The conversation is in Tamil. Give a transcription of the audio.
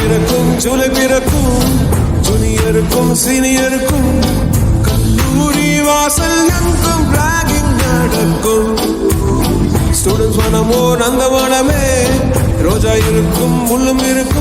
பிறக்கும் ஜூலை பிறக்கும் ஜூனியருக்கும் சீனியருக்கும் கல்லூரி வாசல் எங்கும் ராகிங் நடக்கும். ஸ்டூடெண்ட்ஸ் மனமோ நந்தவனமே ரோஜா இருக்கும் முள்ளும் இருக்கும்.